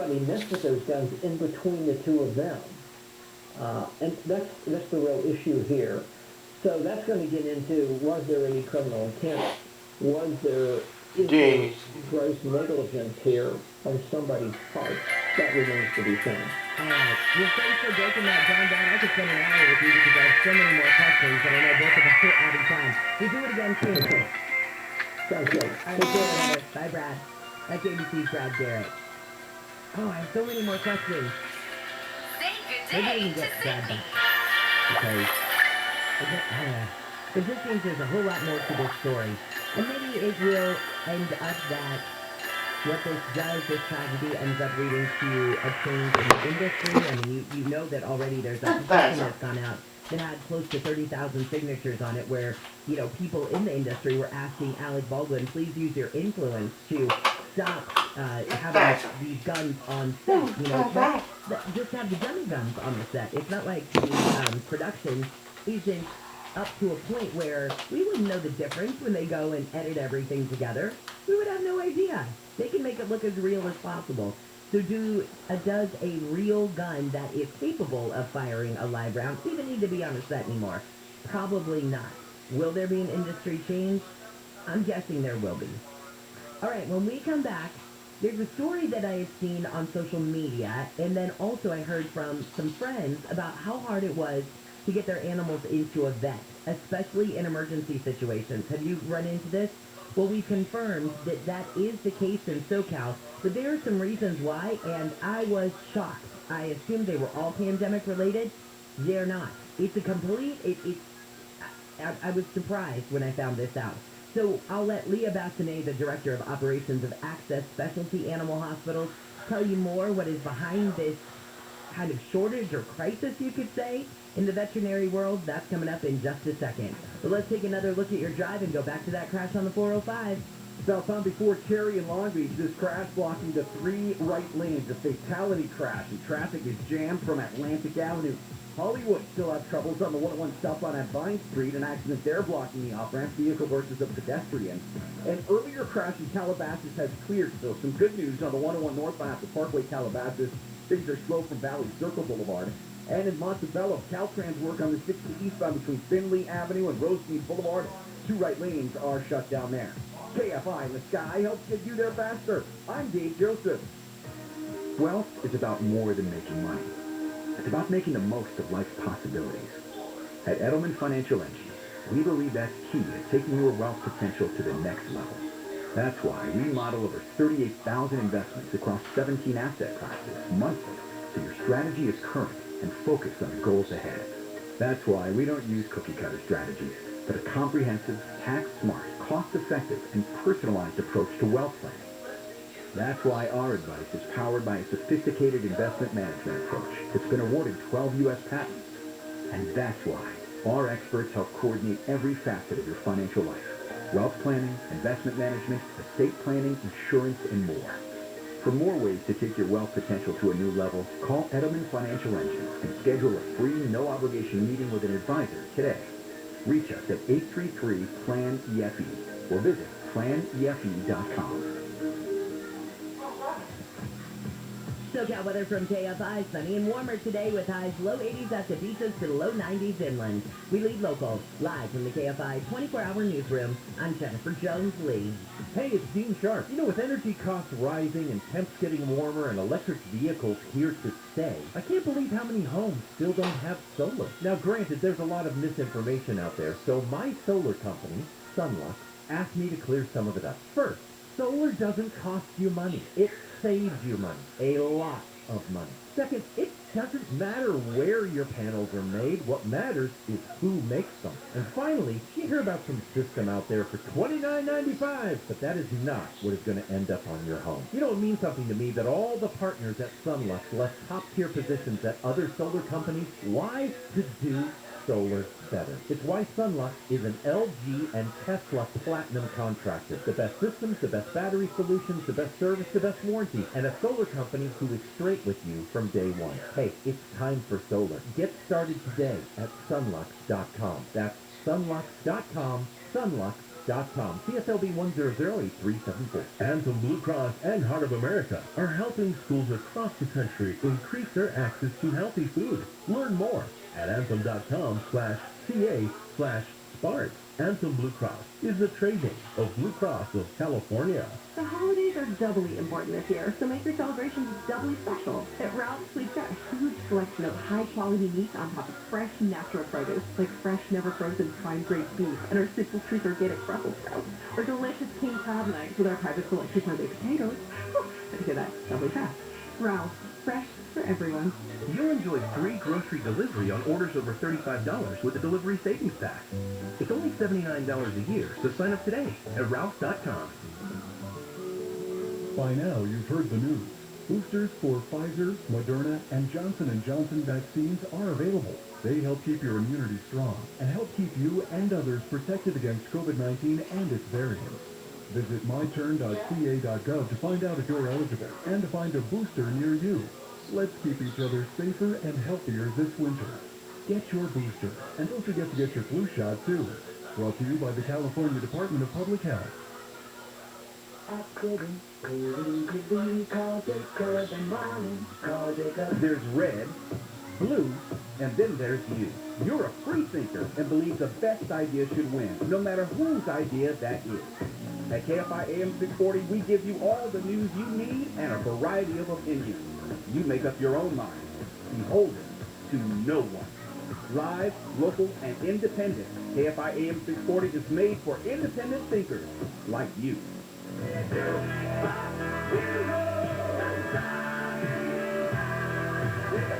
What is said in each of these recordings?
everybody messed with those guns in between the two of them. And that's the real issue here. So that's going to get into, was there any criminal intent? Is there gross negligence here on somebody's part? That remains to be seen. Alright, well, thanks for breaking that down. I could spend an hour with you because I have so many more questions, but I know both of us are out of time. We'll do it again soon. Sounds good. Alright, bye, Brad. That's ABC's Brad Garrett. Oh, I have so many more questions. Say good Maybe I day can to get Brad Sydney. back. Because it just seems there's a whole lot more to this story. And maybe it will end up that what this does, this tragedy, ends up leading to a change in the industry. I mean, you know that already there's a petition that's gone out that had close to 30,000 signatures on it where, you know, people in the industry were asking Alec Baldwin, please use your influence to stop having these guns on set. You know, just have the dummy guns on the set. It's not like the production isn't up to a point where we wouldn't know the difference when they go and edit everything together. We would have no idea. They can make it look as real as possible. So does a real gun that is capable of firing a live round even need to be on a set anymore? Probably not. Will there be an industry change? I'm guessing there will be. All right, when we come back, there's a story that I have seen on social media, and then also I heard from some friends about how hard it was to get their animals into a vet, especially in emergency situations. Have you run into this? Well, we confirmed that that is the case in SoCal, but there are some reasons why, and I was shocked. I assumed they were all pandemic related. They're not. It's a complete, I was surprised when I found this out. So I'll let Leah Bassinet, the Director of Operations of Access Specialty Animal Hospitals, tell you more what is behind this kind of shortage or crisis, you could say, in the veterinary world. That's coming up in just a second. But let's take another look at your drive and go back to that crash on the 405. Southbound before Cherry and Long Beach, this crash blocking the 3 right lanes. A fatality crash, and traffic is jammed from Atlantic Avenue. Hollywood still has troubles on the 101 southbound at Vine Street. An accident there blocking the off-ramp, vehicle versus a pedestrian. An earlier crash in Calabasas has cleared, so some good news on the 101 northbound at the Parkway Calabasas. Things are slow from Valley Circle Boulevard. And in Montebello, Caltrans work on the 60 eastbound between Finley Avenue and Rosemead Boulevard. 2 right lanes are shut down there. KFI in the sky helps get you there faster. I'm Dave Joseph. Wealth is about more than making money. It's about making the most of life's possibilities. At Edelman Financial Engine, we believe that's key to taking your wealth potential to the next level. That's why we model over 38,000 investments across 17 asset classes monthly, so your strategy is current and focused on the goals ahead. That's why we don't use cookie-cutter strategies, but a comprehensive, tax-smart, cost-effective, and personalized approach to wealth planning. That's why our advice is powered by a sophisticated investment management approach that's been awarded 12 U.S. patents. And that's why our experts help coordinate every facet of your financial life. Wealth planning, investment management, estate planning, insurance, and more. For more ways to take your wealth potential to a new level, call Edelman Financial Engine and schedule a free, no-obligation meeting with an advisor today. Reach us at 833-PLAN-EFE or visit planefe.com. SoCal weather from KFI, sunny and warmer today with highs low 80s at the beaches to low 90s inland. We lead local, live from the KFI 24-hour newsroom. I'm Jennifer Jones-Lee. Hey, it's Dean Sharp. You know, with energy costs rising and temps getting warmer and electric vehicles here to stay, I can't believe how many homes still don't have solar. Now, granted, there's a lot of misinformation out there, so my solar company, Sunlux, asked me to clear some of it up. First, solar doesn't cost you money. It saves you money. A lot of money. Second, it doesn't matter where your panels are made. What matters is who makes them. And finally, you hear about some system out there for $29.95, but that is not what is going to end up on your home. You know, it means something to me that all the partners at Sunlux left top-tier positions at other solar companies. Why? To do solar better. It's why Sunlux is an LG and Tesla Platinum contractor. The best systems, the best battery solutions, the best service, the best warranty, and a solar company who is straight with you from day one. Hey, it's time for solar. Get started today at sunlux.com. That's sunlux.com, sunlux.com. Ralph.com, CSLB 1008374. Anthem Blue Cross and Heart of America are helping schools across the country increase their access to healthy food. Learn more at anthem.com/ca/SPART. Anthem Blue Cross is the trade name of Blue Cross of California. The holidays are doubly important this year, so make your celebrations doubly special. At Ralph's, we've got a huge selection of high-quality meats on top of fresh, natural produce, like fresh, never-frozen prime-grade beef, and our simple treat organic Brussels sprouts, or delicious king cod legs with our private selection of baked potatoes. Whew, I can say that doubly fast. Ralph's, fresh for everyone. You'll enjoy free grocery delivery on orders over $35 with the delivery savings pack. It's only $79 a year, so sign up today at Ralph.com. By now, you've heard the news. Boosters for Pfizer, Moderna, and Johnson & Johnson vaccines are available. They help keep your immunity strong and help keep you and others protected against COVID-19 and its variants. Visit myturn.ca.gov to find out if you're eligible and to find a booster near you. Let's keep each other safer and healthier this winter. Get your booster, and don't forget to get your flu shot, too. Brought to you by the California Department of Public Health. There's red, blue, and then there's you. You're a free thinker and believe the best idea should win, no matter whose idea that is. At Kfi Am 640, we give you all the news you need and a variety of opinions. You make up your own mind. Beholden to no one. Live, local, and independent, KFI AM 640 is made for independent thinkers like you.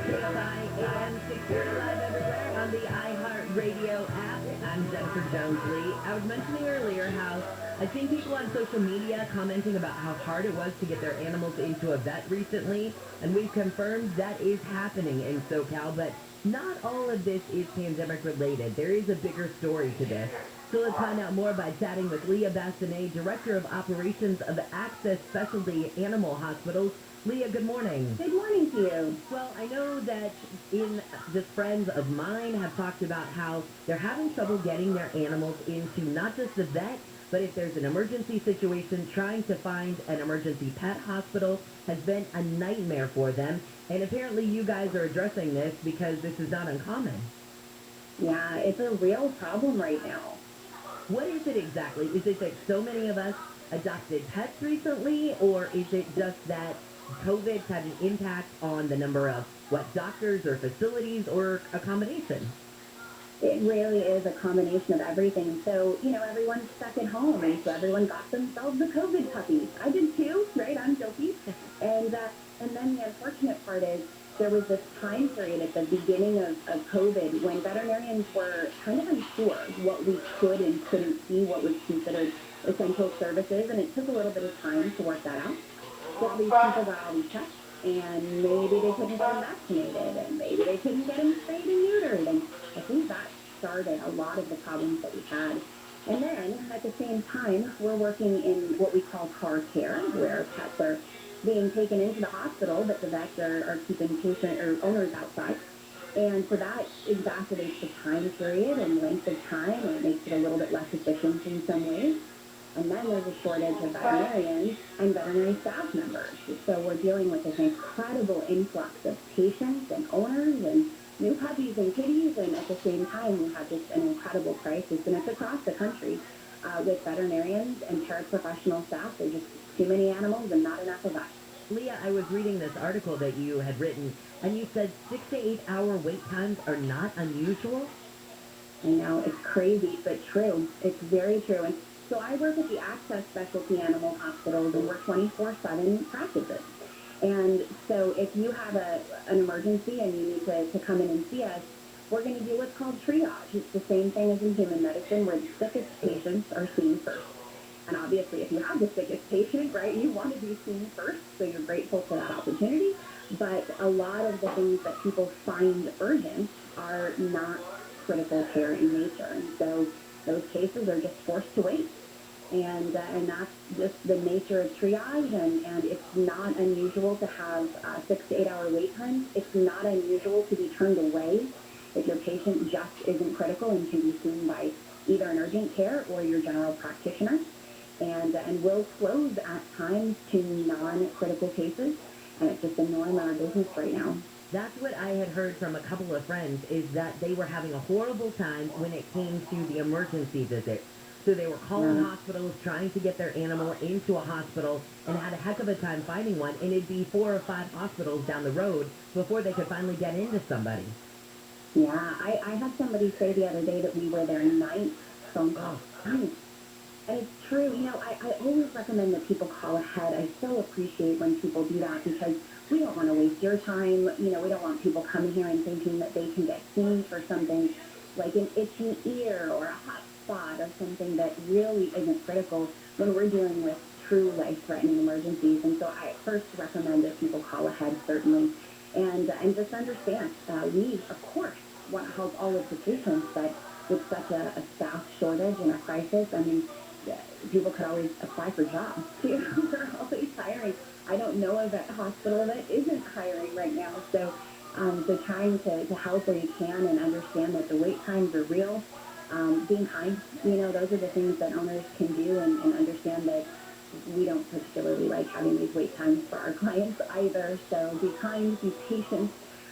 KFI AM 640 live everywhere on the iHeartRadio app. I'm Jennifer Jones-Lee. I was mentioning earlier how I've seen people on social media commenting about how hard it was to get their animals into a vet recently, and we've confirmed that is happening in SoCal, but not all of this is pandemic related. There is a bigger story to this. So let's find out more by chatting with Leah Bassinet, Director of Operations of Access Specialty Animal Hospitals. Leah, good morning. Good morning to you. Well, I know that just friends of mine have talked about how they're having trouble getting their animals into not just the vet, but if there's an emergency situation, trying to find an emergency pet hospital has been a nightmare for them. And apparently you guys are addressing this because this is not uncommon. Yeah, it's a real problem right now. What is it exactly? Is it that so many of us adopted pets recently, or is it just that COVID's had an impact on the number of, doctors or facilities, or a combination? It really is a combination of everything. So, everyone's stuck at home, and so everyone got themselves a COVID puppy. I did too, right? I'm guilty. And then the unfortunate part is there was this time period at the beginning of COVID when veterinarians were kind of unsure what we could and couldn't see, what was considered essential services, and it took a little bit of time to work that out. But these people got all these tests, and maybe they couldn't get them vaccinated, and maybe they couldn't get them spayed and neutered, and I think that started a lot of the problems that we had. And then, at the same time, we're working in what we call car care, where pets are being taken into the hospital, but the vets are keeping patient or owners outside. And so that exacerbates the time period and length of time, and it makes it a little bit less efficient in some ways. And then there's a shortage of veterinarians and veterinary staff members. So we're dealing with this incredible influx of patients and owners and new puppies and kitties, and at the same time we have just an incredible crisis, and it's across the country with veterinarians and paraprofessional staff. There's just too many animals and not enough of us. Leah, I was reading this article that you had written, and you said 6 to 8 hour wait times are not unusual? I know, it's crazy, but true. It's very true. And so I work at the Access Specialty Animal Hospitals, and we're 24/7 practices. And so if you have an emergency and you need to come in and see us, we're going to do what's called triage. It's the same thing as in human medicine, where the sickest patients are seen first. And obviously, if you have the sickest patient, right, you want to be seen first, so you're grateful for that opportunity. But a lot of the things that people find urgent are not critical care in nature. And so those cases are just forced to wait. And that's just the nature of triage, and it's not unusual to have 6 to 8 hour wait times. It's not unusual to be turned away if your patient just isn't critical and can be seen by either an urgent care or your general practitioner, and will close at times to non-critical cases, and it's just a norm in our business right now. That's what I had heard from a couple of friends, is that they were having a horrible time when it came to the emergency visits. So they were calling hospitals, trying to get their animal into a hospital, and had a heck of a time finding one, and it'd be 4 or 5 hospitals down the road before they could finally get into somebody. Yeah, I had somebody say the other day that we were their ninth phone call. And it's true. I always recommend that people call ahead. I so appreciate when people do that because we don't want to waste your time. We don't want people coming here and thinking that they can get seen for something like an itchy ear or a hot spot or something that really isn't critical when we're dealing with true life-threatening emergencies. And so I first recommend that people call ahead, certainly, and just understand. We, of course, want to help all of the patients, but with such a staff shortage and a crisis, I mean, people could always apply for jobs too. We're always hiring. I don't know of a hospital that isn't hiring right now. So trying to help where you can and understand that the wait times are real. Being kind, those are the things that owners can do and understand that we don't particularly like having these wait times for our clients either. So be kind, be patient,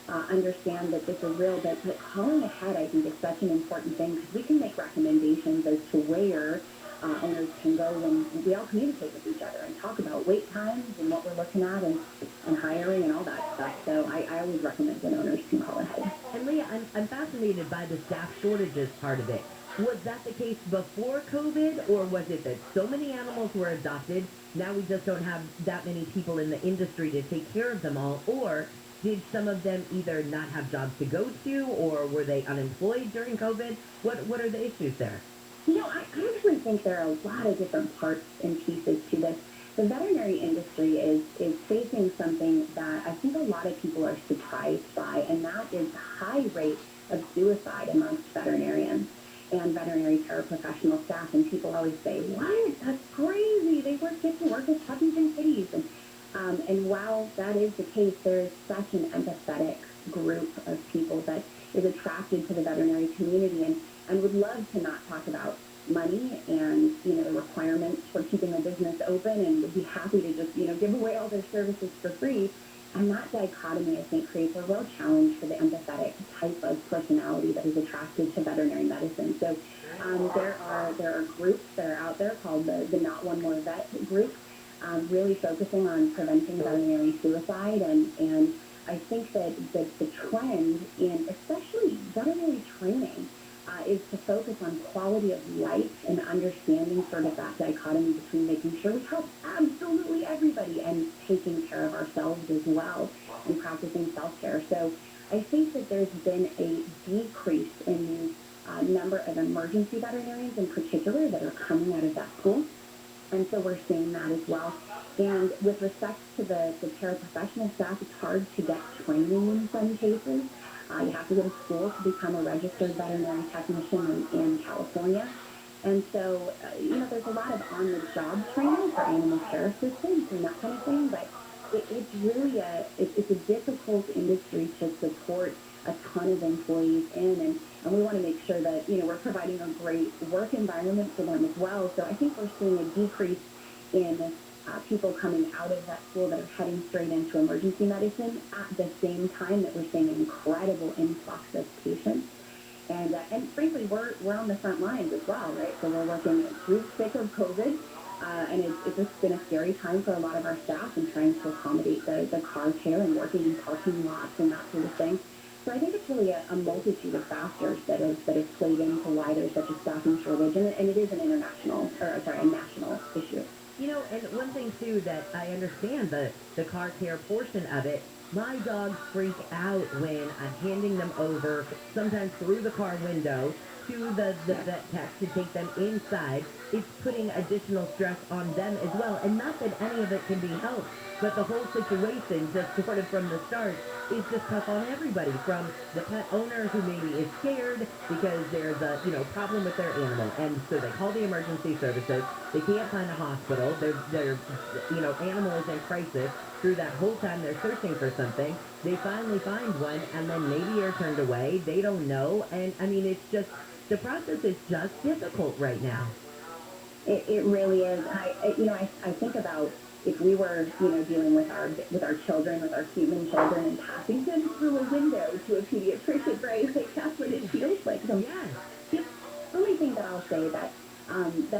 understand that this is real. But calling ahead, I think, is such an important thing because we can make recommendations as to where owners can go when we all communicate with each other and talk about wait times and what we're looking at and hiring and all that stuff. So I always recommend that owners can call ahead. And Leah, I'm fascinated by the staff shortages part of it. Was that the case before COVID, or was it that so many animals were adopted, now we just don't have that many people in the industry to take care of them all, or did some of them either not have jobs to go to, or were they unemployed during COVID? What are the issues there? I actually think there are a lot of different parts and pieces to this. The veterinary industry is facing something that I think a lot of people are surprised by, and that is the high rate of suicide amongst veterinarians and veterinary paraprofessional staff. And people always say, "What? That's crazy! They get to work with puppies and kitties." And while that is the case, there is such an empathetic group of people that is attracted to the veterinary community and would love to not talk about money and, the requirements for keeping a business open and would be happy to just, give away all their services for free. And that dichotomy, I think, creates a real challenge for the empathetic type of personality that is attracted to veterinary medicine. So there are groups that are out there called the Not One More Vet group, really focusing on preventing veterinary suicide. And I think that the trend in especially veterinary training is to focus on quality of life and understanding sort of that dichotomy between making sure we help absolutely everybody and taking care of ourselves as well and practicing self-care. So I think that there's been a decrease in the number of emergency veterinarians in particular that are coming out of that school. And so we're seeing that as well. And with respect to the paraprofessional staff, it's hard to get training in some cases. You have to go to school to become a registered veterinary technician in California. And so, there's a lot of on-the-job training for animal care assistants and that kind of thing, but it's really it's a difficult industry to support a ton of employees in, and we want to make sure that, we're providing a great work environment for them as well. So I think we're seeing a decrease in people coming out of that school that are heading straight into emergency medicine at the same time that we're seeing an incredible influx of patients. And frankly, we're on the front lines as well, right? So we're working through the thick of COVID, and it's just been a scary time for a lot of our staff and trying to accommodate the car care and working in parking lots and that sort of thing. So I think it's really a multitude of factors that have played into why there's such a staffing shortage, and it is a national issue. And one thing too that I understand, the car care portion of it, my dogs freak out when I'm handing them over, sometimes through the car window, to the vet tech to take them inside. It's putting additional stress on them as well. And not that any of it can be helped, but the whole situation, just sort of from the start, is just tough on everybody, from the pet owner who maybe is scared because there's a problem with their animal, and so they call the emergency services. They can't find a hospital. Their animal is in crisis. Through that whole time they're searching for something, they finally find one, and then maybe are turned away. They don't know, and I mean, it's just the process is just difficult right now. It really is. And I think about if we were, dealing with our children, with our human children, and passing them through a window to a pediatrician, right? Like that's what it feels like. So Yes. the only thing that I'll say that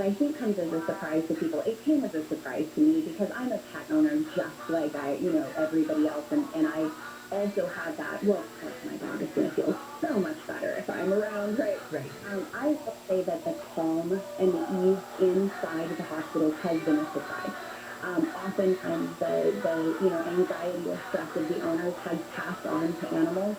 I think comes as a surprise to people, it came as a surprise to me because I'm a pet owner just like everybody else, and I also have that. Well, of course, my dog is going to feel so much better if I'm around, right? Right. I will say that the calm and the ease inside the hospital has been a surprise. Oftentimes the anxiety or stress of the owners has passed on to animals,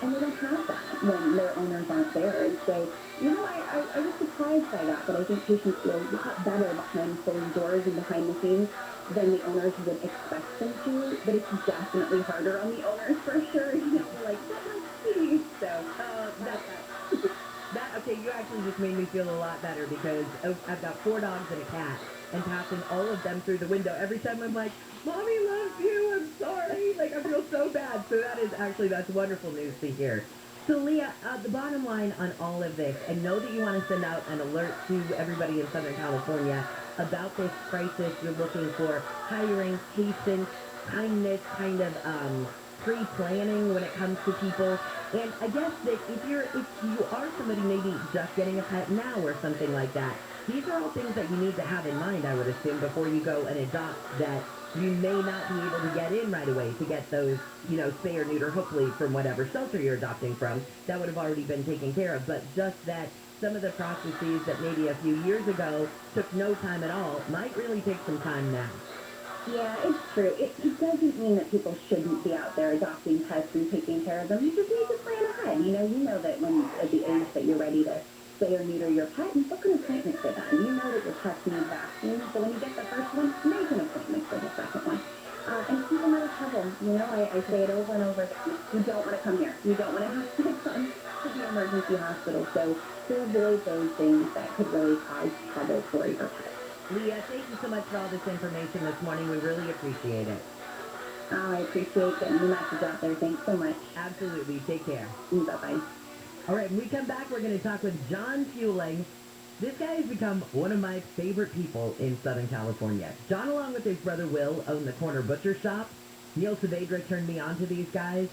and they don't have that when their owners aren't there. And so, I was surprised by that, but I think patients feel a lot better behind closed doors and behind the scenes than the owners would expect them to, but it's definitely harder on the owners for sure. Like, please. So, Okay, you actually just made me feel a lot better because I've got 4 dogs and a cat, and passing all of them through the window, every time I'm like, Mommy loves you, I'm sorry, like I feel so bad. So that's wonderful news to hear. So Leah, the bottom line on all of this, I know that you want to send out an alert to everybody in Southern California about this crisis. You're looking for hiring, patience, kindness, kind of pre-planning when it comes to people. And I guess that if you are somebody maybe just getting a pet now or something like that, these are all things that you need to have in mind, I would assume, before you go and adopt, that you may not be able to get in right away to get those, spay or neuter, hopefully from whatever shelter you're adopting from. That would have already been taken care of. But just that some of the processes that maybe a few years ago took no time at all might really take some time now. yeah, it's true. It doesn't mean that people shouldn't be out there adopting pets and taking care of them. You just need to plan ahead. You know that when at the age that you're ready to spay or neuter your pet, and book an appointment for them. You know that your pets need vaccines, so when you get the first one, make an appointment for the second one. And keep them out of trouble. I say it over and over again. You don't want to come here. You don't want to have to come to the emergency hospital. So to avoid those things that could really cause trouble for your pet. Leah, thank you so much for all this information this morning. We really appreciate it. Oh, I appreciate getting the message out there. Thanks so much. Absolutely. Take care. Bye-bye. All right, when we come back, we're going to talk with John Fueling. This guy has become one of my favorite people in Southern California. John, along with his brother Will, own the corner butcher shop. Neil Saavedra turned me on to these guys,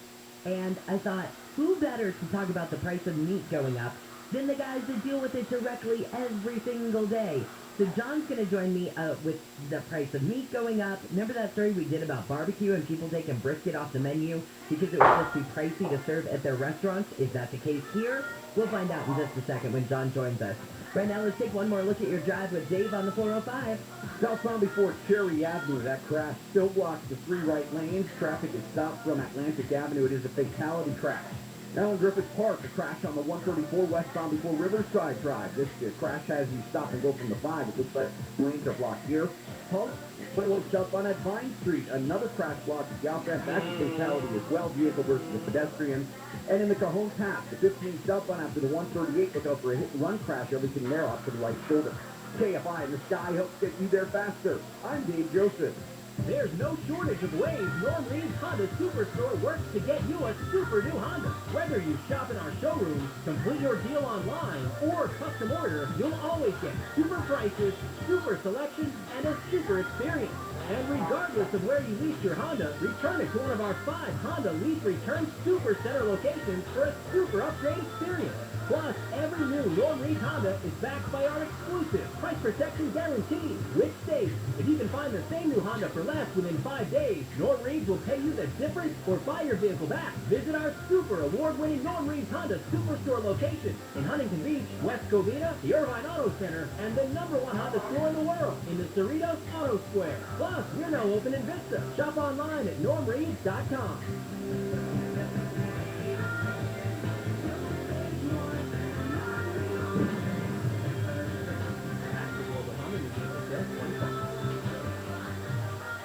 and I thought, who better to talk about the price of meat going up than the guys that deal with it directly every single day? So John's going to join me with the price of meat going up. Remember that story we did about barbecue and people taking brisket off the menu because it was supposed to be pricey to serve at their restaurants? Is that the case here? We'll find out in just a second when John joins us. Right now, let's take one more look at your drive with Dave on the 405. Southbound before Cherry Avenue, that crash still blocks the 3 right lanes. Traffic is stopped from Atlantic Avenue. It is a fatality crash. Now in Griffith Park, a crash on the 134 westbound before Riverside Drive. This crash has you stop and go from the 5. It looks like lanes are blocked here. Pump, footloop southbound at Vine Street. Another crash blocked at Galbraith. That's a fatality as well. Vehicle versus the pedestrian. And in the Cajon Pass, the 15 southbound after the 138, look out for a hit-and-run crash. Everything there off to the right shoulder. KFI in the sky helps get you there faster. I'm Dave Joseph. There's no shortage of ways Norm Reed's Honda Superstore works to get you a super new Honda. Whether you shop in our showrooms, complete your deal online, or custom order, you'll always get super prices, super selection, and a super experience. And regardless of where you lease your Honda, return it to one of our 5 Honda Lease Return Super Center locations for a super upgrade experience. Plus, every new Norm Reed Honda is backed by our exclusive price protection guarantee, which states if you can find the same new Honda for less within 5 days, Norm Reed will pay you the difference or buy your vehicle back. Visit our super award-winning Norm Reed Honda Superstore location in Huntington Beach, West Covina, the Irvine Auto Center, and the #1 Honda store in the world in the Cerritos Auto Square. Plus, we're now open in Vista. Shop online at normreeds.com.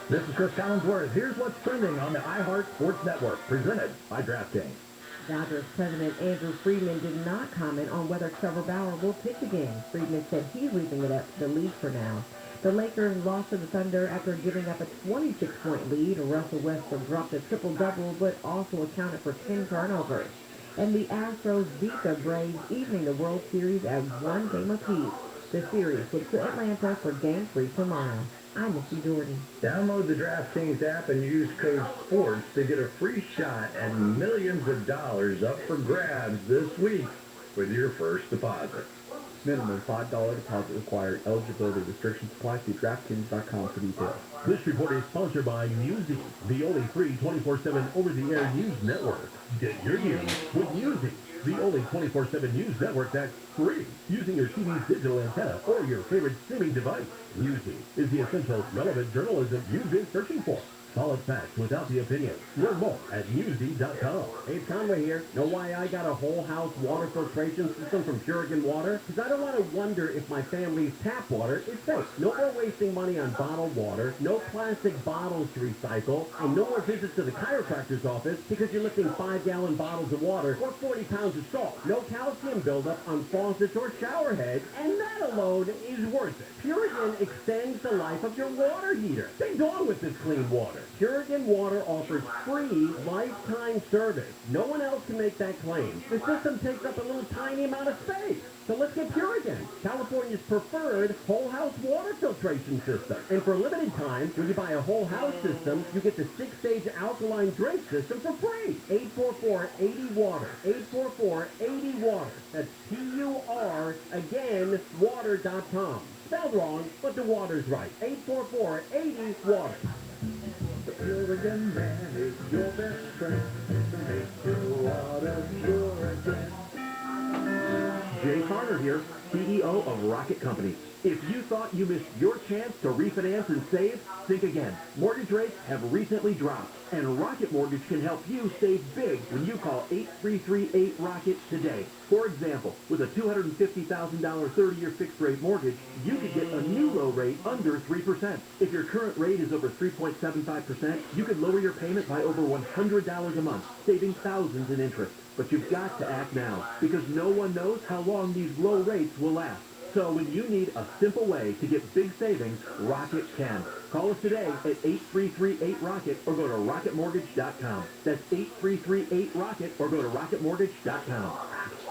This is Chris Collinsworth. Here's what's trending on the iHeart Sports Network, presented by DraftKings. Dodgers president Andrew Friedman did not comment on whether Trevor Bauer will pitch again. Friedman said he's leaving it up to the league for now. The Lakers lost to the Thunder after giving up a 26-point lead. Russell Westbrook dropped a triple-double, but also accounted for 10 turnovers. And the Astros beat the Braves, evening the World Series as one game apiece. The series will to Atlanta for Game 3 tomorrow. I'm Missy Jordan. Download the DraftKings app and use code SPORTS to get a free shot at millions of dollars up for grabs this week with your first deposit. Minimum $5 deposit required. Eligibility restrictions apply. See DraftKings.com for details. This report is sponsored by Newsy, the only free 24/7 over-the-air news network. Get your news with Newsy, the only 24/7 news network that's free, using your TV's digital antenna or your favorite streaming device. Newsy is the essential, relevant journalism you've been searching for. Solid facts without the opinion. Learn more at newsy.com. Hey, it's Conway here. Know why I got a whole house water filtration system from Purigan Water? Because I don't want to wonder if my family's tap water is safe. No more wasting money on bottled water, no plastic bottles to recycle, and no more visits to the chiropractor's office because you're lifting 5-gallon bottles of water or 40 pounds of salt. No calcium buildup on faucets or shower heads, and that alone is worth it. Purigan extends the life of your water heater. Stay on with this clean water. Purigan Water offers free lifetime service. No one else can make that claim. The system takes up a little tiny amount of space. So let's get Purigan, California's preferred whole house water filtration system. And for a limited time, when you buy a whole house system, you get the 6-stage alkaline drink system for free. 844-80-WATER. 844-80-WATER. That's P-U-R, again, water.com. Spelled wrong, but the water's right. 844-80-WATER. The Purigan man is your best friend to make your water pure again. Jay Carter here, CEO of Rocket Company. If you thought you missed your chance to refinance and save, think again. Mortgage rates have recently dropped, and Rocket Mortgage can help you save big when you call 8338-ROCKET today. For example, with a $250,000 30-year fixed-rate mortgage, you could get a new low rate under 3%. If your current rate is over 3.75%, you could lower your payment by over $100 a month, saving thousands in interest. But you've got to act now, because no one knows how long these low rates will last. So when you need a simple way to get big savings, Rocket can. Call us today at 8338-ROCKET or go to rocketmortgage.com. That's 8338-ROCKET or go to rocketmortgage.com.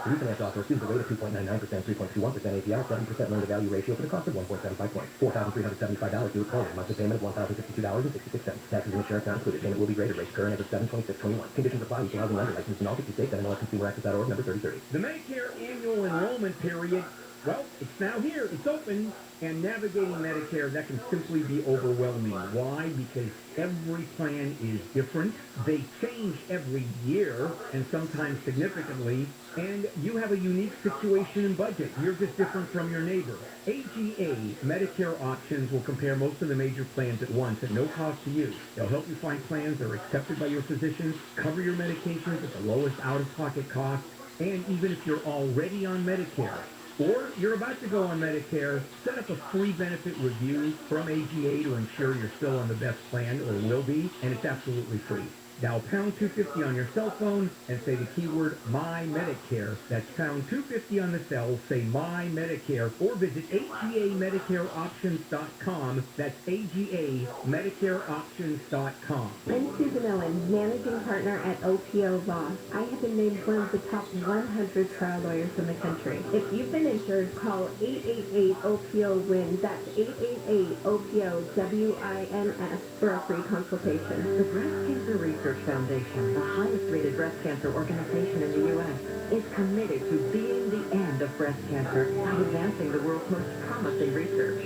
Refinance offer assumes a rate of 2.99%, 3.21% APR, 70% loan-to-value ratio for the cost of 1.75 points. $4,375 due at closing. Monthly payment of $1,062.66. Taxes and insurance not included. Payment will be graded. Rates current as of 7/26/21. Conditions apply. Equal housing lender licensed in all 50 states. NMLSConsumerAccess.org, number 3030. The Medicare annual enrollment period, well, it's now here. It's open. And navigating Medicare, that can simply be overwhelming. Why? Because every plan is different. They change every year, and sometimes significantly. And you have a unique situation and budget. You're just different from your neighbor. AGA Medicare Options will compare most of the major plans at once at no cost to you. They'll help you find plans that are accepted by your physicians, cover your medications at the lowest out-of-pocket cost, and even if you're already on Medicare, or you're about to go on Medicare, set up a free benefit review from AGA to ensure you're still on the best plan, or will be, and it's absolutely free. Dial pound 250 on your cell phone and say the keyword My Medicare. That's pound 250 on the cell, say My Medicare, or visit AGAMedicareOptions.com. That's AGAMedicareOptions.com. I'm Susan Owens, managing partner at OPO Law. I have been named one of the top 100 trial lawyers in the country. If you've been insured, call 888-OPO-WIN. That's 888-OPO-WINS for a free consultation. The Breast Cancer Research Foundation, the highest-rated breast cancer organization in the U.S., is committed to being the end of breast cancer by advancing the world's most promising research.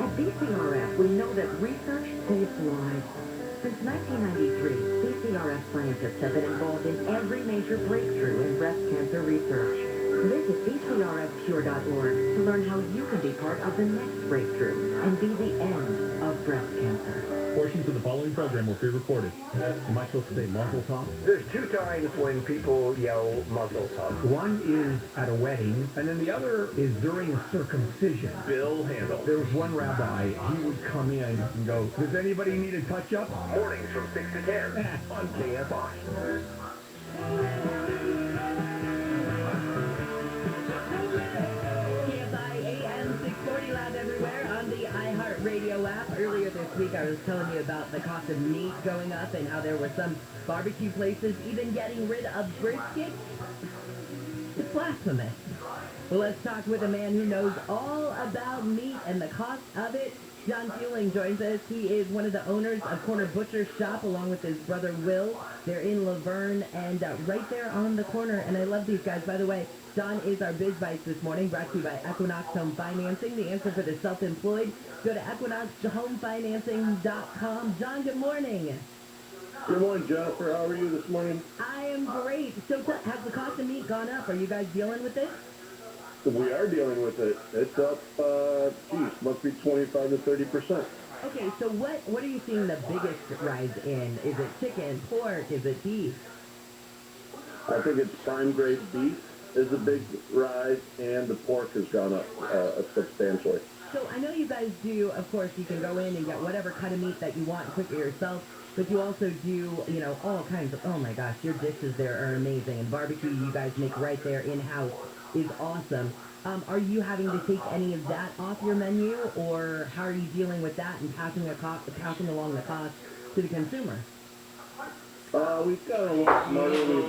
At BCRF, we know that research saves lives. Since 1993, BCRF scientists have been involved in every major breakthrough in breast cancer research. Visit bcrfcure.org to learn how you can be part of the next breakthrough and be the end of breast cancer. Portions of the following program will be recorded. Am I supposed to say muzzle top? There's two times when people yell muzzle top. One is at a wedding, and then the other is during a circumcision. Bill Handel. There was one rabbi, he would come in and go, does anybody need a touch-up? Mornings from 6 to 10 on KFI. KFI AM 640 live everywhere on the iHeartRadio app. Earlier this last week I was telling you about the cost of meat going up and how there were some barbecue places even getting rid of brisket. It's blasphemous. Well, let's talk with a man who knows all about meat and the cost of it. John Fueling joins us. He is one of the owners of Corner Butcher Shop along with his brother Will. They're in Laverne and right there on the corner. And I love these guys. By the way, John is our Biz Bites this morning, brought to you by Equinox Home Financing, the answer for the self-employed. Go to equinoxhomefinancing.com. John, good morning. Good morning, Jennifer. How are you this morning? I am great. So has the cost of meat gone up? Are you guys dealing with this? We are dealing with it. It's up, must be 25 to 30%. Okay, so what are you seeing the biggest rise in? Is it chicken, pork, is it beef? I think it's prime grade beef is a big rise, and the pork has gone up substantially. So I know you guys do, of course, you can go in and get whatever kind of meat that you want and cook it yourself, but you also do, you know, all kinds of, oh my gosh, your dishes there are amazing, and barbecue you guys make right there in-house is awesome. Are you having to take any of that off your menu, or how are you dealing with that and passing along the cost to the consumer? We've got a little smarter. We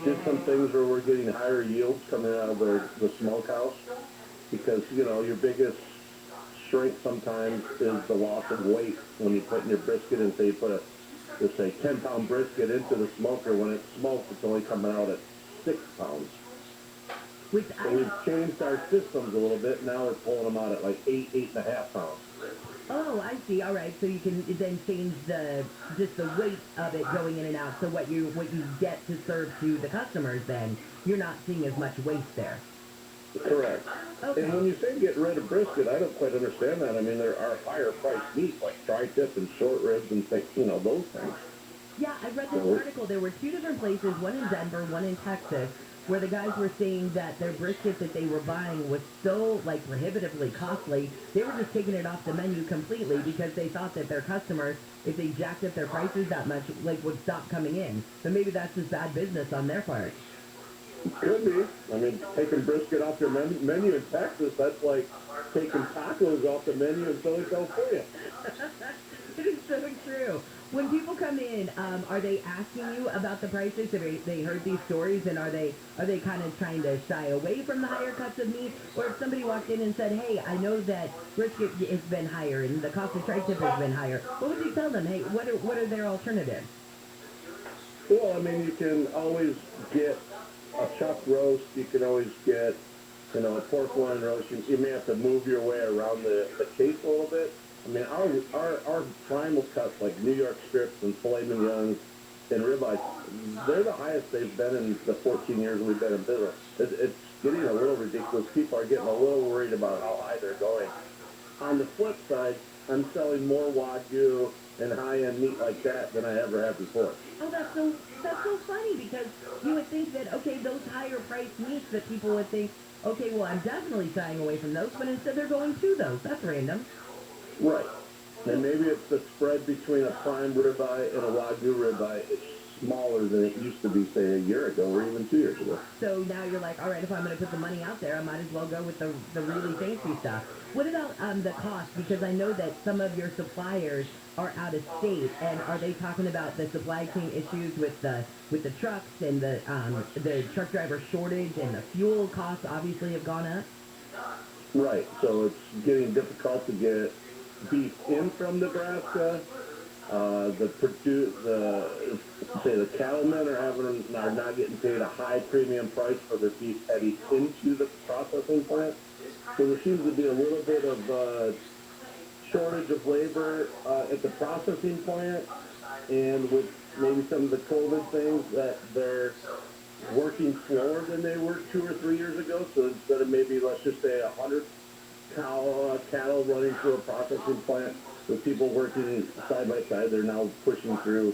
did some things where we're getting higher yields coming out of the smokehouse, because, you know, your biggest shrink sometimes is the loss of weight when you put in your brisket, and say you put a, let's say, 10-pound brisket into the smoker. When it's smoked, it's only coming out at 6 pounds. So we've changed our systems a little bit. Now we're pulling them out at like 8.5 pounds. Oh, I see. All right. So you can then change just the weight of it going in and out. So what you get to serve to the customers, then you're not seeing as much waste there. Correct. Okay. And when you say get rid of brisket, I don't quite understand that. I mean, there are higher priced meats like tri-tip and short ribs and things, you know, those things. Yeah, I read this article. There were 2 different places, one in Denver, one in Texas, where the guys were saying that their brisket that they were buying was so, like, prohibitively costly, they were just taking it off the menu completely because they thought that their customers, if they jacked up their prices that much, like, would stop coming in. But maybe that's just bad business on their part. Could be. I mean, taking brisket off your menu in Texas, that's like taking tacos off the menu in Southern California. It is so true. When people come in, are they asking you about the prices? Have they heard these stories, and are they kind of trying to shy away from the higher cuts of meat? Or if somebody walked in and said, hey, I know that brisket has been higher and the cost of tri-tip has been higher, what would you tell them? Hey, what are their alternatives? Well, I mean, you can always get a chuck roast. You can always get, you know, a pork loin roast. You may have to move your way around the case a little bit. I mean, our primal cuts, like New York strips and filet mignons and ribeyes, they're the highest they've been in the 14 years we've been in business. It's getting a little ridiculous. People are getting a little worried about how high they're going. On the flip side, I'm selling more Wagyu and high-end meat like that than I ever have before. Oh, that's so funny, because you would think that, okay, those higher priced meats that people would think, okay, well, I'm definitely shying away from those, but instead they're going to those. That's random. Right. And maybe it's the spread between a prime ribeye and a Wagyu ribeye. It's smaller than it used to be, say, a year ago or even 2 years ago. So now you're like, all right, if I'm going to put the money out there, I might as well go with the really fancy stuff. What about the cost? Because I know that some of your suppliers are out of state, and are they talking about the supply chain issues with the trucks and the truck driver shortage, and the fuel costs obviously have gone up? Right. So it's getting difficult to get beef in from Nebraska. The cattlemen are not getting paid a high premium price for their beef heading into the processing plant. So there seems to be a little bit of shortage of labor at the processing plant, and with maybe some of the COVID things, that they're working slower than they were 2 or 3 years ago. So instead of maybe, let's just say, 100 cattle running through a processing plant with people working side by side, they're now pushing through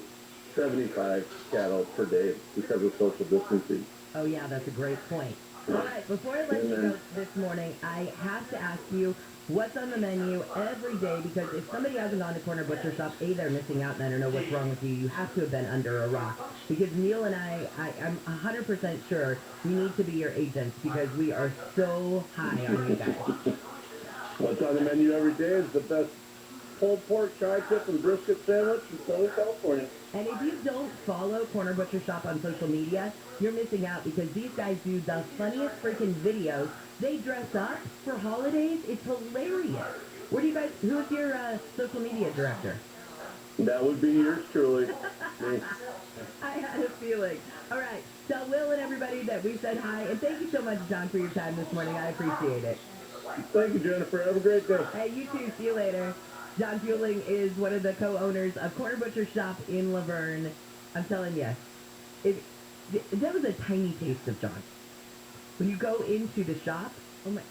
75 cattle per day because of social distancing. Oh yeah, that's a great point. All right, before I let you go this morning, I have to ask you what's on the menu every day, because if somebody hasn't gone to Corner Butcher Shop, A, they're missing out, and I don't know what's wrong with you. You have to have been under a rock. Because Neil and I'm 100% sure we need to be your agents, because we are so high on you guys. What's on the menu every day is the best pulled pork, tri-tip, and brisket sandwich in Southern California. And if you don't follow Corner Butcher Shop on social media, you're missing out because these guys do the funniest freaking videos. They dress up for holidays. It's hilarious. Who's your social media director? That would be yours truly. Me. I had a feeling. All right. Tell Will and everybody that we said hi. And thank you so much, John, for your time this morning. I appreciate it. Thank you, Jennifer. Have a great day. Hey, you too. See you later. John Fueling is one of the co-owners of Corner Butcher Shop in Laverne. I'm telling you, that was a tiny taste of John. When you go into the shop, oh my,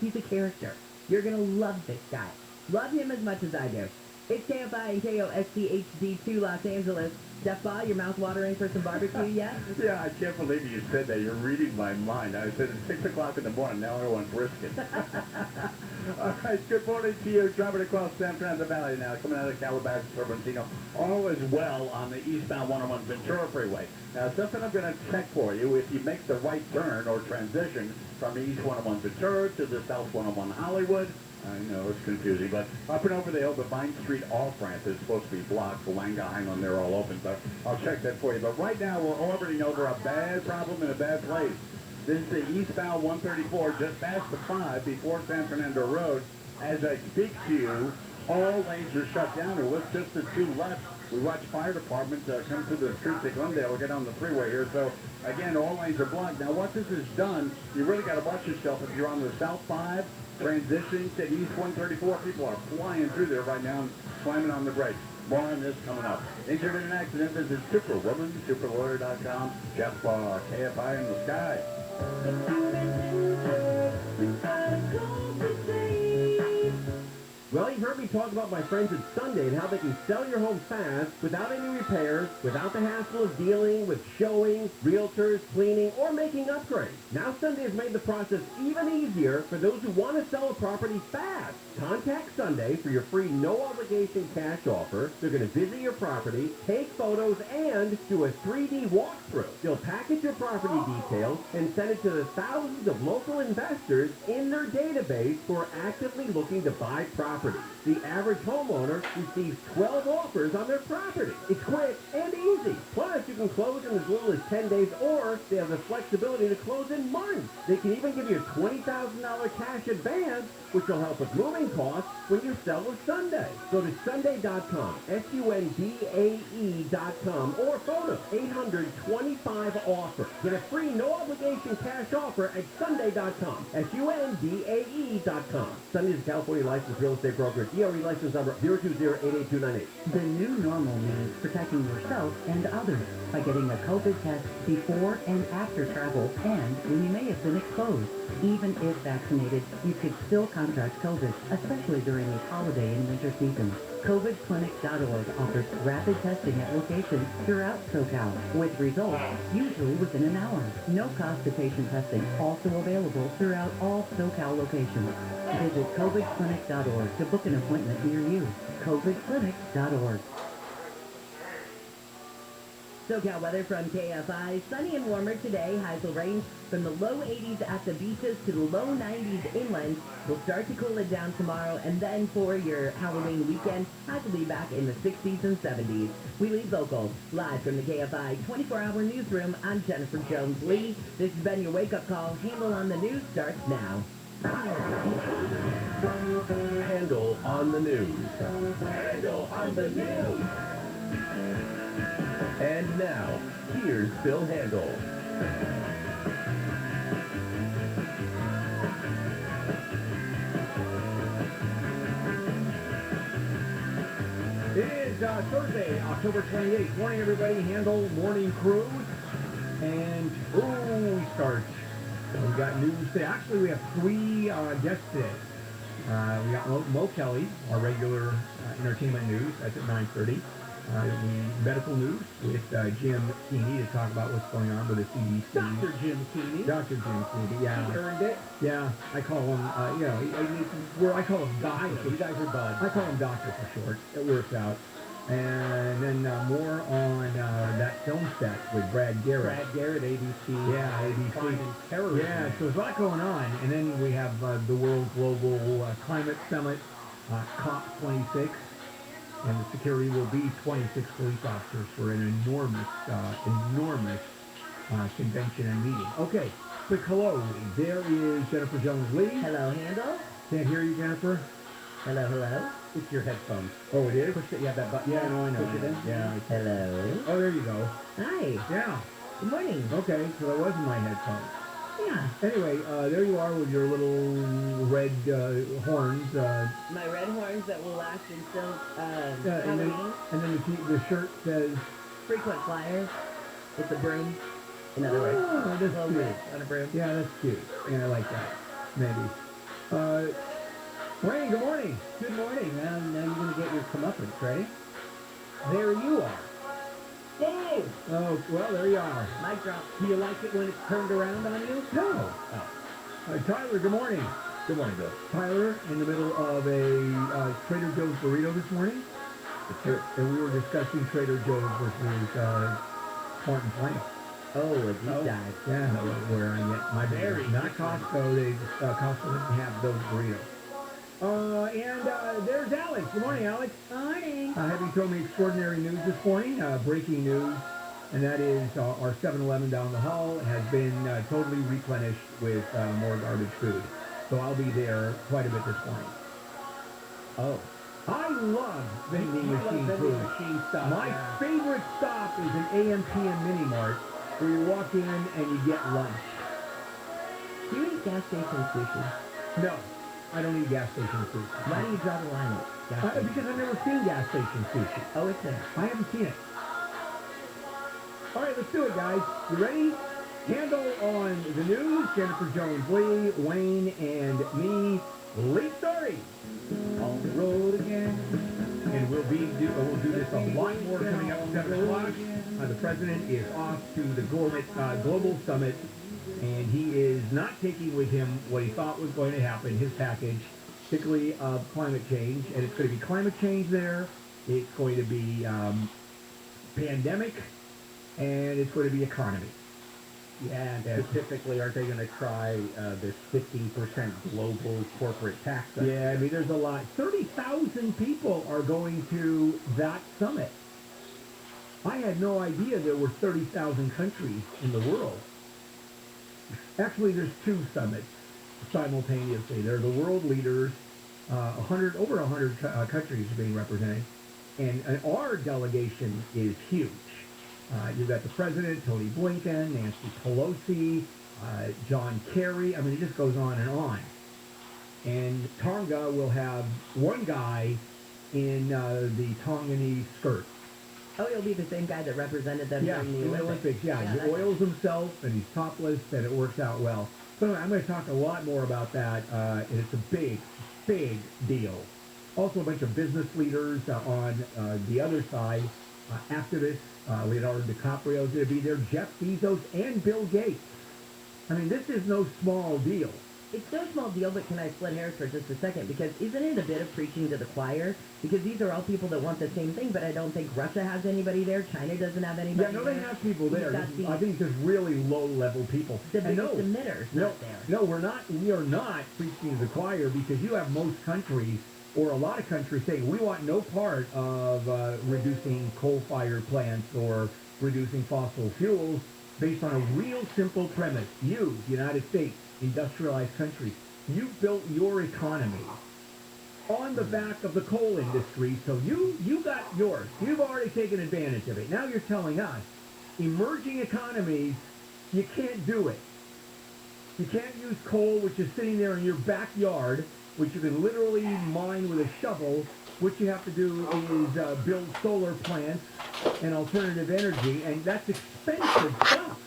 he's a character. You're going to love this guy. Love him as much as I do. It's KFI and KOSTHD2 Los Angeles. Jeff Baugh, your mouth watering for some barbecue yet? Yeah, I can't believe you said that. You're reading my mind. I said it's 6 o'clock in the morning. Now I want brisket. All right, good morning to you. Driving across San Fernando Valley now, coming out of Calabasas, Sorrentino. All is well on the eastbound 101 Ventura Freeway. Now, something I'm going to check for you. If you make the right turn or transition from the east 101 Ventura to the south 101 Hollywood, I know it's confusing, but up and over the hill, the Vine Street off-ramp is supposed to be blocked. The Langhine, they're all open, but I'll check that for you. But right now, we're already over a bad problem in a bad place. This is the eastbound 134, just past the 5 before San Fernando Road. As I speak to you, all lanes are shut down. There was just the 2 left. We watch fire departments come through the streets at Glendale. We'll get on the freeway here. So, again, all lanes are blocked. Now, what this has done, you really got to watch yourself if you're on the South 5, transitioning to East 134. People are flying through there right now and slamming on the brakes. More on this coming up. Injured in an accident, visit Superwoman, superlawyer.com. Jeff Baugh, KFI in the sky. Well, you've heard me talk about my friends at Sunday and how they can sell your home fast without any repairs, without the hassle of dealing with showing, realtors, cleaning, or making upgrades. Now Sunday has made the process even easier for those who want to sell a property fast. Contact Sunday for your free no-obligation cash offer. They're going to visit your property, take photos, and do a 3D walkthrough. They'll package your property details and send it to the thousands of local investors in their database who are actively looking to buy property. The average homeowner receives 12 offers on their property. It's quick and easy. Plus, you can close in as little as 10 days, or they have the flexibility to close in months. They can even give you a $20,000 cash advance, which will help with moving costs when you sell with Sunday. Go to Sunday.com, SUNDAE.com, or phone us, 800-25-OFFER. Get a free no-obligation cash offer at Sunday.com, SUNDAE.com. Sunday is a California licensed real estate broker. DRE license number 020-88298. The new normal means protecting yourself and others by getting a COVID test before and after travel and when you may have been exposed. Even if vaccinated, you could still contract COVID, especially during the holiday and winter seasons. COVIDclinic.org offers rapid testing at locations throughout SoCal, with results usually within an hour. No cost to patient testing, also available throughout all SoCal locations. Visit COVIDclinic.org to book an appointment near you. COVIDclinic.org. SoCal weather from KFI. Sunny and warmer today. Highs will range from the low 80s at the beaches to the low 90s inland. We'll start to cool it down tomorrow, and then for your Halloween weekend, highs will be back in the 60s and 70s. We leave local. Live from the KFI 24-hour newsroom, I'm Jennifer Jones-Lee. This has been your wake-up call. Handle on the news starts now. Handle on the news. Handle on the news. And now, here's Bill Handel. It is Thursday, October 28th. Morning, everybody. Handle morning crew. And, we start. We got news today. Actually, we have 3 guests today. We got Mo Kelly, our regular entertainment news. That's at 9:30. The medical news with Jim Keeney to talk about what's going on with the CDC. Dr. Jim Keeney. Dr. Jim Keeney, yeah. He earned it. Yeah, I call him, I call him Doctor. You guys are buds. I call him Doctor for short. It works out. And then more on that film set with Brad Garrett. Brad Garrett, ABC. Yeah, ABC. Fighting terrorism. Yeah, so there's a lot going on. And then we have the World Global Climate Summit COP 26, and the security will be 26 police officers for an enormous convention and meeting. Okay, quick hello. There is Jennifer Jones-Lee. Hello, Handle. Can't hear you, Jennifer. Hello, hello. It's your headphones. Oh, it is? Push it, yeah, that button. Yeah, no, I know. Push it in. Yeah. Hello. Oh, there you go. Hi. Yeah. Good morning. Okay, so that wasn't my headphones. Yeah. Anyway, there you are with your little red horns. My red horns that will last until and then, Halloween. and then the shirt says... Frequent flyer with a broom. In other words, Oh, that's little cute. red on a broom. Yeah, that's cute. Yeah, I like that. Maybe. Wayne, good morning. Good morning. Now you're going to get your comeuppance, ready? There you are. Hey! Oh, well, there you are. Mic drop. Do you like it when it's turned around on you? No. Oh. Tyler, good morning. Good morning, Bill. Tyler, in the middle of a Trader Joe's burrito this morning. And we were discussing Trader Joe's versus Martin Flame. Oh, a deep dive. Yeah, where I get my Very burritos. Not different. Costco. Costco doesn't have those burritos. And there's Alex. Good morning, Alex. Morning. Having told me extraordinary news this morning, breaking news, and that is our 7-Eleven down the hall has been totally replenished with more garbage food. So I'll be there quite a bit this morning. Oh. I love vending machine food. Machine stuff. My favorite stop is an AM/PM Mini Mart, where you walk in and you get lunch. Do you eat gas station sushi? No, I don't eat gas station sushi. Why do you draw the line at gas station? Because I've never seen gas station sushi. Oh, it's there. I haven't seen it. All right, let's do it, guys. You ready? Handle on the news, Jennifer Jones-Lee, Wayne, and me. Late story. On the road again. And we'll do this a lot more coming up at 7 o'clock. The president is off to the global summit, and he is not taking with him what he thought was going to happen, his package, particularly of climate change. And it's going to be climate change there. It's going to be pandemic, and it's going to be economy. Yeah, and specifically, aren't they going to try this 15% global corporate tax? Yeah, I mean, there's a lot. 30,000 people are going to that summit. I had no idea there were 30,000 countries in the world. Actually, there's two summits simultaneously. They're the world leaders, over 100 countries are being represented, and our delegation is huge. You've got the president, Tony Blinken, Nancy Pelosi, John Kerry. I mean, it just goes on and on. And Tonga will have one guy in the Tongani skirt. Oh, he'll be the same guy that represented them during the Olympics. Yeah, he oils himself, and he's topless, and it works out well. So anyway, I'm going to talk a lot more about that, and it's a big, big deal. Also, a bunch of business leaders on the other side, activists. Leonardo DiCaprio is going to be there, Jeff Bezos, and Bill Gates. I mean, this is no small deal. It's no small deal, but can I split hairs for just a second? Because isn't it a bit of preaching to the choir? Because these are all people that want the same thing, but I don't think Russia has anybody there. China doesn't have anybody there. Yeah, no, they have people there. I think there's really low-level people. The biggest emitters not there. No, we are not preaching to the choir, because you have most countries, or a lot of countries, saying we want no part of reducing coal-fired plants or reducing fossil fuels, based on a real simple premise. You, the United States, industrialized country, you built your economy on the back of the coal industry, so you got yours. You've already taken advantage of it. Now you're telling us, emerging economies, you can't do it. You can't use coal, which is sitting there in your backyard, which you can literally mine with a shovel. What you have to do is build solar plants and alternative energy, and that's expensive stuff.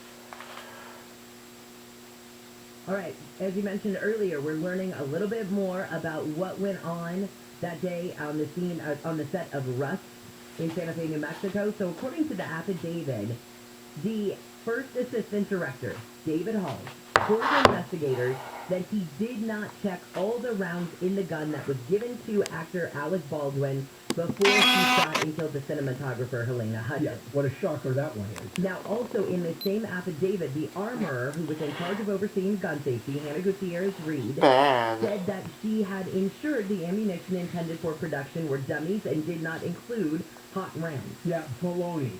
All right, as you mentioned earlier, we're learning a little bit more about what went on that day on the scene, on the set of Rust in Santa Fe, New Mexico. So according to the affidavit, the first assistant director, David Hall, told investigators that he did not check all the rounds in the gun that was given to actor Alec Baldwin before he shot and killed the cinematographer Helena Hudgens. Yeah, what a shocker that one is. Now, also in the same affidavit, the armorer who was in charge of overseeing gun safety, Hannah Gutierrez Reed, said that she had ensured the ammunition intended for production were dummies and did not include hot rounds. Yeah, baloney.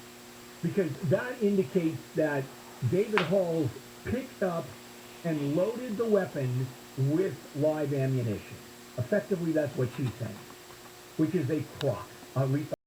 Because that indicates that David Halls picked up and loaded the weapon with live ammunition. Effectively, that's what she's saying, which is a crock, at least